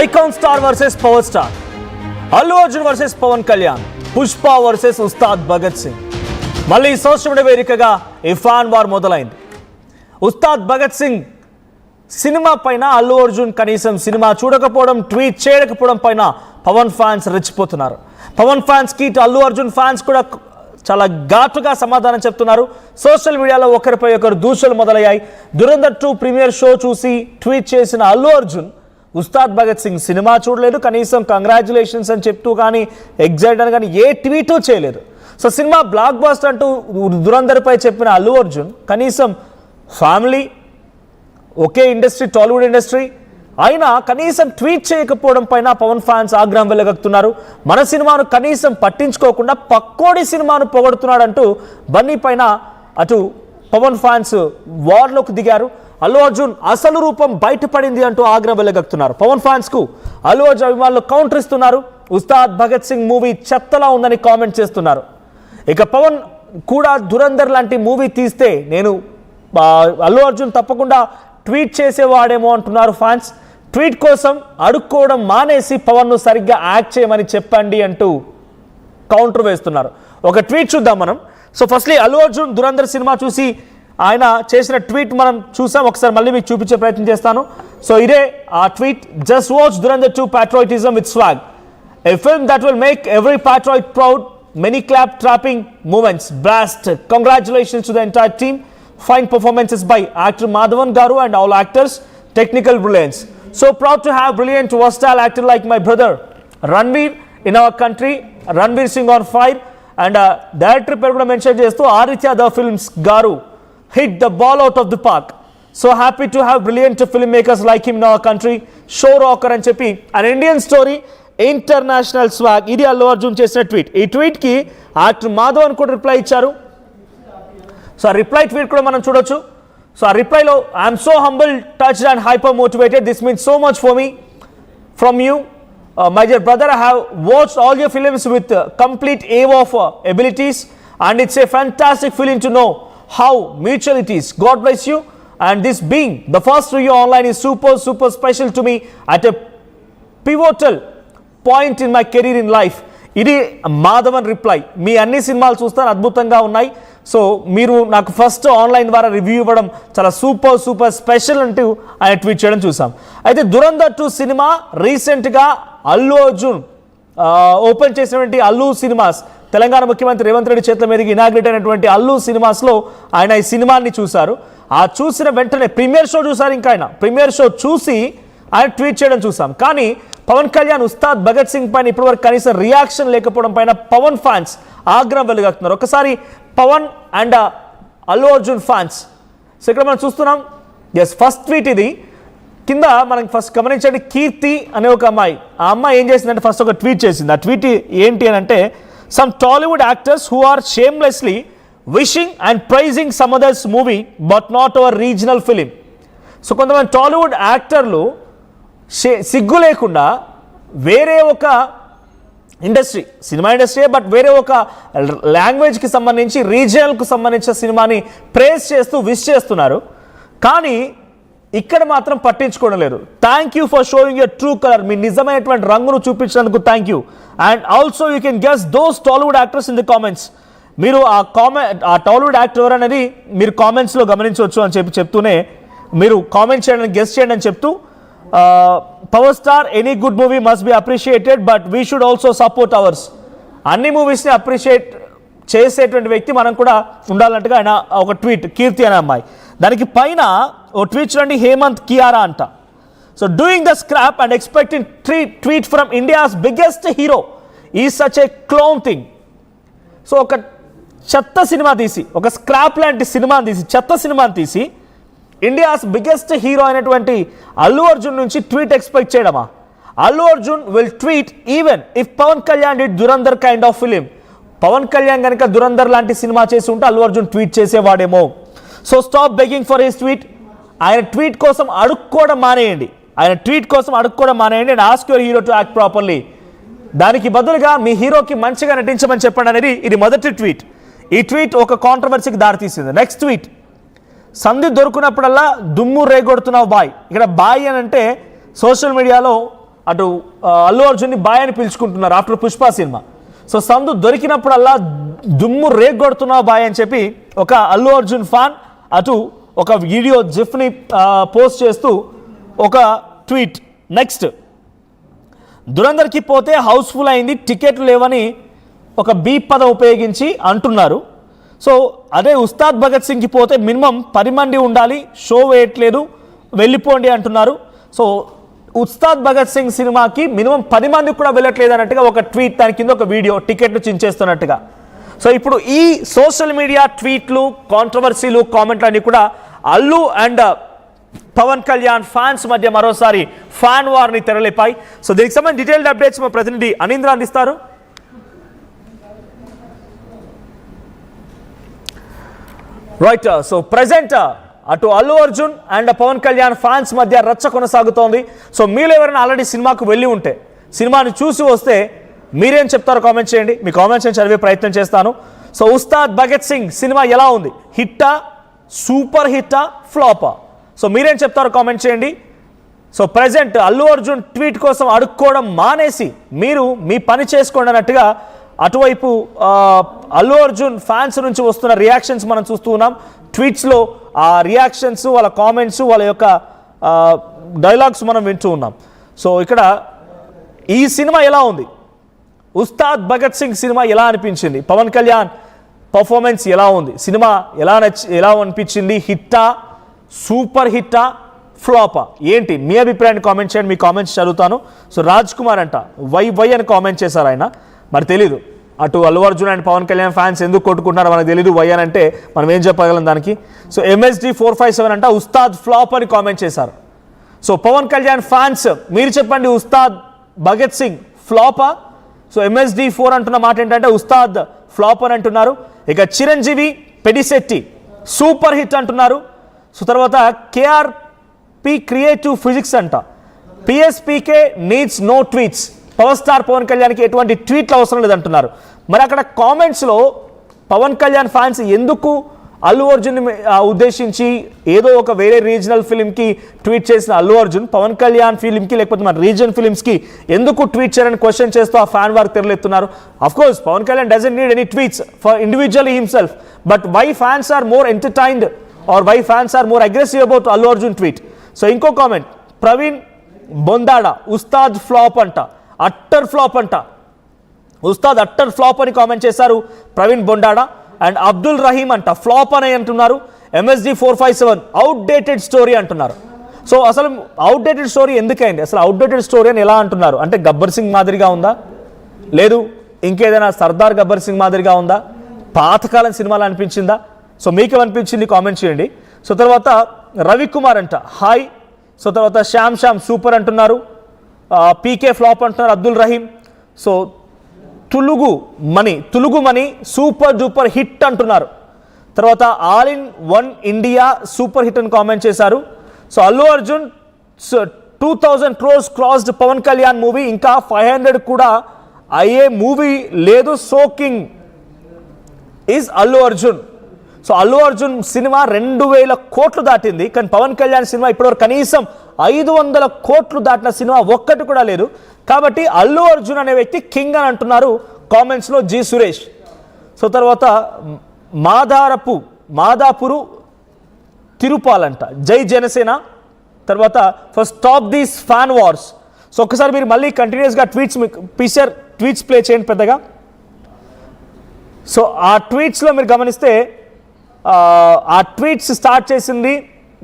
Icon star versus power star, Allu Arjun versus Pawan Kalyan, Pushpa versus Ustaad Bhagat Singh. మళ్ళీ social media వేదికగా ఈ ఫ్యాన్ వార్ మొదలైంది. ఉస్తాద్ భగత్ సింగ్ సినిమా పైన అల్లు అర్జున్ కనీసం సినిమా చూడకపోవడం, ట్వీట్ చేయకపోవడం పైన పవన్ ఫ్యాన్స్ రెచ్చిపోతున్నారు. పవన్ ఫ్యాన్స్కి ఇటు అల్లు అర్జున్ ఫ్యాన్స్ కూడా చాలా ఘాటుగా సమాధానం చెప్తున్నారు. సోషల్ మీడియాలో ఒకరిపై ఒకరు దూషణలు మొదలయ్యాయి. దురంధర్ 2 ప్రీమియర్ షో చూసి ట్వీట్ చేసిన అల్లు అర్జున్ ఉస్తాద్ భగత్ సింగ్ సినిమా చూడలేదు, కనీసం కంగ్రాచులేషన్స్ అని చెప్తూ కానీ ఎగ్జైట్ అని కానీ ఏ ట్వీటు చేయలేదు. సో సినిమా బ్లాక్ బస్టర్ అంటూ దురంధర్పై చెప్పిన అల్లు అర్జున్ కనీసం ఫ్యామిలీ, ఒకే ఇండస్ట్రీ, టాలీవుడ్ ఇండస్ట్రీ అయినా కనీసం ట్వీట్ చేయకపోవడం పైన పవన్ ఫ్యాన్స్ ఆగ్రహం వెళ్ళగక్కుతున్నారు. మన సినిమాను కనీసం పట్టించుకోకుండా పక్కోడి సినిమాను పొగడుతున్నాడంటూ బన్నీ పైన అటు పవన్ ఫ్యాన్స్ వార్లోకి దిగారు. అల్లు అర్జున్ అసలు రూపం బయటపడింది అంటూ ఆగ్రహం వెళ్ళగక్కుతున్నారు. పవన్ ఫ్యాన్స్కు అల్లు అర్జున్ అభిమానులు కౌంటర్ ఇస్తున్నారు. ఉస్తాద్ భగత్ సింగ్ మూవీ చెత్తలా ఉందని కామెంట్ చేస్తున్నారు. ఇక పవన్ కూడా దురంధర్ లాంటి మూవీ తీస్తే నేను అల్లు అర్జున్ తప్పకుండా ట్వీట్ చేసేవాడేమో అంటున్నారు ఫ్యాన్స్. ట్వీట్ కోసం అడుక్కోవడం మానేసి పవన్ను సరిగ్గా యాక్ట్ చేయమని చెప్పండి అంటూ కౌంటర్ వేస్తున్నారు. ఒక ట్వీట్ చూద్దాం మనం. So firstly Allu Arjun Dhurandhar cinema చూసి ఆయన చేసిన ట్వీట్ మనం చూసాం. ఒకసారి మళ్ళీ మీకు చూపించే ప్రయత్నం చేస్తాను. సో ఇదే ఆ tweet. Just watch Dhurandhar 2 patriotism with swag. A film that will make every patriot proud. Many clap trapping moments. Blast. Congratulations to the entire team. Fine performances by actor Madhavan Garu and all actors. Technical brilliance. So proud to have brilliant versatile actor like my brother Ranveer in our country. Ranveer Singh on fire. And director పేరు కూడా mention చేస్తూ Aditya the films గారు hit the ball out of the park. So happy to have brilliant filmmakers like him in our country. Show rocker అని చెప్పి an Indian story, international swag. ఇది అల్లు అర్జున్ చేసిన tweet. ఈ ట్వీట్కి actor Madhavan కూడా రిప్లై ఇచ్చారు. So ఆ reply tweet కూడా మనం చూడొచ్చు. సో ఆ రిప్లైలో I'm so humble, touched and hyper motivated. This means so much for me from you. My dear brother, I have watched all your films with complete awe of abilities, and it's a fantastic feeling to know how mutual it is. God bless you. And this being the first review online is super special to me at a pivotal point in my career in life. ఇది Madhavan reply. మీ అన్ని సినిమాలు చూస్తాను, అద్భుతంగా ఉన్నాయి. So మీరు నాకు first online ద్వారా review ఇవ్వడం చాలా సూపర్ స్పెషల్ అంటూ ఆయన ట్వీట్ చేయడం చూసాం. అయితే దురంధర్ 2 సినిమా రీసెంట్గా అల్లు అర్జున్ ఓపెన్ చేసినటువంటి అల్లు సినిమాస్, తెలంగాణ ముఖ్యమంత్రి రేవంత్ రెడ్డి చేతుల మీదకి ఇనాగ్రేట్ అయినటువంటి అల్లు సినిమాస్లో ఆయన ఈ సినిమాని చూశారు. ఆ చూసిన వెంటనే ప్రీమియర్ షో చూశారు. ఇంకా ఆయన ప్రీమియర్ షో చూసి ఆయన ట్వీట్ చేయడం చూసాం. కానీ పవన్ కళ్యాణ్ ఉస్తాద్ భగత్ సింగ్ పైన ఇప్పటివరకు కనీసం రియాక్షన్ లేకపోవడం పైన పవన్ ఫ్యాన్స్ ఆగ్రహం వెలుగక్కుతున్నారు. ఒకసారి Pawan and Allu Arjun fans. So ఇక్కడ మనం చూస్తున్నాం. ఎస్, ఫస్ట్ ట్వీట్ ఇది. కింద మనం ఫస్ట్ గమనించండి, కీర్తి అనే ఒక అమ్మాయి. ఆ అమ్మాయి ఏం చేసిందంటే ఫస్ట్ ఒక ట్వీట్ చేసింది. ఆ ట్వీట్ ఏంటి అని అంటే, some Tollywood actors who are shamelessly wishing and praising some others movie but not our regional film. So కొంతమంది టాలీవుడ్ యాక్టర్లు సిగ్గు లేకుండా వేరే ఒక ఇండస్ట్రీ, సినిమా ఇండస్ట్రీ, బట్ వేరే ఒక లాంగ్వేజ్కి సంబంధించి, రీజియనల్కు సంబంధించిన సినిమాని ప్రేజ్ చేస్తూ విష్ చేస్తున్నారు. కానీ ఇక్కడ మాత్రం పట్టించుకోవడం లేదు. Thank you for showing your true colour. మీ నిజమైనటువంటి రంగును చూపించినందుకు thank you. And also you can guess those Tollywood actors in the comments. మీరు ఆ టాలీవుడ్ యాక్టర్ ఎవరు అనేది మీరు కామెంట్స్లో గమనించవచ్చు అని చెప్తూనే మీరు కామెంట్ చేయడానికి గెస్ చేయండి అని చెప్తూ, power star, any good movie must be appreciated but we should also support hours. అన్ని మూవీస్ని అప్రిషియేట్ చేసేటువంటి వ్యక్తి మనం కూడా ఉండాలంటగా ఆయన ఒక ట్వీట్, కీర్తి అనే అమ్మాయి. దానికి పైన ఓ ట్వీట్ చూడండి, హేమంత్ కియారా అంట. So doing the scrap and expecting tweet from India's biggest hero ఈ such a clone thing. So ఒక చెత్త సినిమా తీసి, ఒక స్క్రాప్ లాంటి సినిమాని తీసి, చెత్త సినిమాని తీసి ఇండియాస్ బిగ్గెస్ట్ హీరో అయినటువంటి అల్లు అర్జున్ నుంచి ట్వీట్ ఎక్స్పెక్ట్ చేయడమా? Allu Arjun will tweet even if Pavan Kalyan did Dhurandhar kind of film. Pavan Kalyan కనుక దురంధర్ లాంటి సినిమా చేసి ఉంటే అల్లు అర్జున్ ట్వీట్ చేసేవాడేమో. So stop begging for his tweet. ఆయన ట్వీట్ కోసం అడుక్కోవడం మానేయండి. And ask your hero to act properly. దానికి బదులుగా మీ హీరోకి మంచిగా నటించమని చెప్పండి అనేది ఇది మొదటి ట్వీట్. ఈ ట్వీట్ ఒక కాంట్రవర్సీకి దారితీసింది. నెక్స్ట్ ట్వీట్, సంధి దొరుకున్నప్పుడల్లా దుమ్ము రేగొడుతున్నావు బాయ్. ఇక్కడ బాయ్ అని అంటే సోషల్ మీడియాలో అటు అల్లు అర్జున్ని బాయ్ అని పిలుచుకుంటున్నారు ఆఫ్టర్ పుష్ప సినిమా. సో సందు దొరికినప్పుడల్లా దుమ్ము రేగొడుతున్నావు బాయ్ అని చెప్పి ఒక అల్లు అర్జున్ ఫ్యాన్ అటు ఒక వీడియో జిఫ్ని పోస్ట్ చేస్తూ ఒక ట్వీట్. నెక్స్ట్, దురందర్కి పోతే హౌస్ఫుల్ అయింది, టికెట్లు లేవని ఒక బీప్ పదం ఉపయోగించి అంటున్నారు. సో అదే ఉస్తాద్ భగత్ సింగ్కి పోతే మినిమం 10 మంది ఉండాలి, షో వేయట్లేదు, వెళ్ళిపోండి అంటున్నారు. సో ఉస్తాద్ భగత్ సింగ్ సినిమాకి మినిమం 10 మంది కూడా వెళ్ళట్లేదు అన్నట్టుగా ఒక ట్వీట్, దాని కింద ఒక వీడియో, టికెట్లు చించేస్తున్నట్టుగా. సో ఇప్పుడు ఈ సోషల్ మీడియా ట్వీట్లు, కాంట్రవర్సీలు, కామెంట్లు అన్నీ కూడా అల్లు అండ్ పవన్ కళ్యాణ్ ఫ్యాన్స్ మధ్య మరోసారి ఫ్యాన్ వార్ని తెరలేపాయి. సో దీనికి సంబంధించి డీటెయిల్డ్ అప్డేట్స్ మా ప్రతినిధి అనీంద్ర అందిస్తారు. రైట్, సో ప్రెజెంట్ అటు అల్లు అర్జున్ అండ్ పవన్ కళ్యాణ్ ఫ్యాన్స్ మధ్య రచ్చ కొనసాగుతోంది. సో మీరు ఎవరైనా ఆల్రెడీ సినిమాకు వెళ్ళి ఉంటే, సినిమాని చూసి వస్తే మీరేం చెప్తారో కామెంట్ చేయండి. మీ కామెంట్స్ నేను చదివే ప్రయత్నం చేస్తాను. సో ఉస్తాద్ భగత్ సింగ్ సినిమా ఎలా ఉంది? హిట్టా, సూపర్ హిట్టా, ఫ్లాపా? సో మీరేం చెప్తారో కామెంట్ చేయండి. So present Allu Arjun tweet కోసం అడుక్కోవడం మానేసి మీరు మీ పని చేసుకోండి అన్నట్టుగా అటువైపు అల్లు అర్జున్ ఫ్యాన్స్ నుంచి వస్తున్న రియాక్షన్స్ మనం చూస్తూ ఉన్నాం. ట్వీట్స్లో ఆ రియాక్షన్స్, వాళ్ళ కామెంట్స్, వాళ్ళ యొక్క డైలాగ్స్ మనం వింటూ ఉన్నాం. సో ఇక్కడ ఈ సినిమా ఎలా ఉంది? ఉస్తాద్ భగత్ సింగ్ సినిమా ఎలా అనిపించింది? పవన్ కళ్యాణ్ పర్ఫార్మెన్స్ ఎలా ఉంది? సినిమా ఎలా అనిపించింది? హిట్టా, సూపర్ హిట్టా, ఫ్లాపా? ఏంటి మీ అభిప్రాయాన్ని కామెంట్ చేయండి. మీ కామెంట్స్ చదువుతాను. సో రాజ్ కుమార్ అంట వై అని కామెంట్ చేశారు ఆయన. మరి తెలీదు, అటు అల్లు అర్జున్ అండ్ పవన్ కళ్యాణ్ ఫ్యాన్స్ ఎందుకు కొట్టుకుంటున్నారో మనకు తెలీదు. వై అని అంటే మనం ఏం చెప్పగలం దానికి? సో MSD 457 అంట ఉస్తాద్ ఫ్లాప్ అని కామెంట్ చేశారు. సో పవన్ కళ్యాణ్ ఫ్యాన్స్ మీరు చెప్పండి, ఉస్తాద్ భగత్ సింగ్ ఫ్లాపా? సో MSD 4 అంటున్న మాట ఏంటంటే ఉస్తాద్ ఫ్లాప్ అని అంటున్నారు. ఇక చిరంజీవి పెడిశెట్టి సూపర్ హిట్ అంటున్నారు. సో తర్వాత KRP క్రియేటివ్ ఫిజిక్స్ అంట PSPK needs no tweets. Power star Pawan కళ్యాణ్కి ఎటువంటి ట్వీట్లు అవసరం లేదంటున్నారు. మరి అక్కడ కామెంట్స్లో పవన్ కళ్యాణ్ ఫ్యాన్స్ ఎందుకు అల్లు అర్జున్ ఉద్దేశించి ఏదో ఒక వేరే రీజనల్ ఫిలింకి ట్వీట్ చేసిన అల్లు అర్జున్ పవన్ కళ్యాణ్ ఫిలింకి లేకపోతే మన రీజన్ ఫిలిమ్స్కి ఎందుకు ట్వీట్ చేయాలని క్వశ్చన్ చేస్తూ ఆ ఫ్యాన్ వారికి తెరలేస్తున్నారు. Of course Pavan Kalyan doesn't need any tweets for individually himself, but why fans are more entertained or why fans are more aggressive about Allu Arjun tweet? So ఇంకో కామెంట్, ప్రవీణ్ బొందాడ ఉస్తాద్ ఫ్లాప్ అంట, అట్టర్ ఫ్లాప్ అంట, Ustaad utter flop అని comment చేశారు Praveen Bondada. And Abdul Rahim అంట flop అని అంటున్నారు. MSD 457 outdated story అంటున్నారు. So అసలు అవుట్డేటెడ్ స్టోరీ ఎందుకైంది? అసలు అవుట్డేటెడ్ స్టోరీ అని ఎలా అంటున్నారు? అంటే గబ్బర్ సింగ్ మాదిరిగా ఉందా, లేదు ఇంకేదైనా సర్దార్ గబ్బర్ సింగ్ మాదిరిగా ఉందా, పాతకాలం సినిమాలు అనిపించిందా? సో మీకు అనిపించింది కామెంట్ చేయండి. సో తర్వాత రవికుమార్ అంట హాయ్. సో తర్వాత శ్యామ్ సూపర్ అంటున్నారు. PK ఫ్లాప్ అంటున్నారు అబ్దుల్ రహీం. సో తులుగు మనీ సూపర్ డూపర్ హిట్ అంటున్నారు. తర్వాత all in one India super hit అని కామెంట్ చేశారు. So Allu Arjun 2000 crores crossed Pavan Kalyan movie, ఇంకా 500 కూడా అయ్యే మూవీ లేదు. So king is Allu Arjun. So Allu Arjun సినిమా 2000 కోట్లు దాటింది, కానీ పవన్ కళ్యాణ్ సినిమా ఇప్పటివరకు కనీసం 500 కోట్లు దాటిన సినిమా ఒక్కటి కూడా లేదు. కాబట్టి అల్లు అర్జున్ అనే వ్యక్తి కింగ్ అని అంటున్నారు కామెంట్స్లో జి సురేష్. సో తర్వాత మాదాపురు తిరుపాలంట జై జనసేన. తర్వాత first stop these fan wars. So ఒక్కసారి మీరు మళ్ళీ కంటిన్యూస్గా ట్వీట్స్ ప్లే చేయండి పెద్దగా. సో ఆ ట్వీట్స్లో మీరు గమనిస్తే ఆ ట్వీట్స్ స్టార్ట్ చేసింది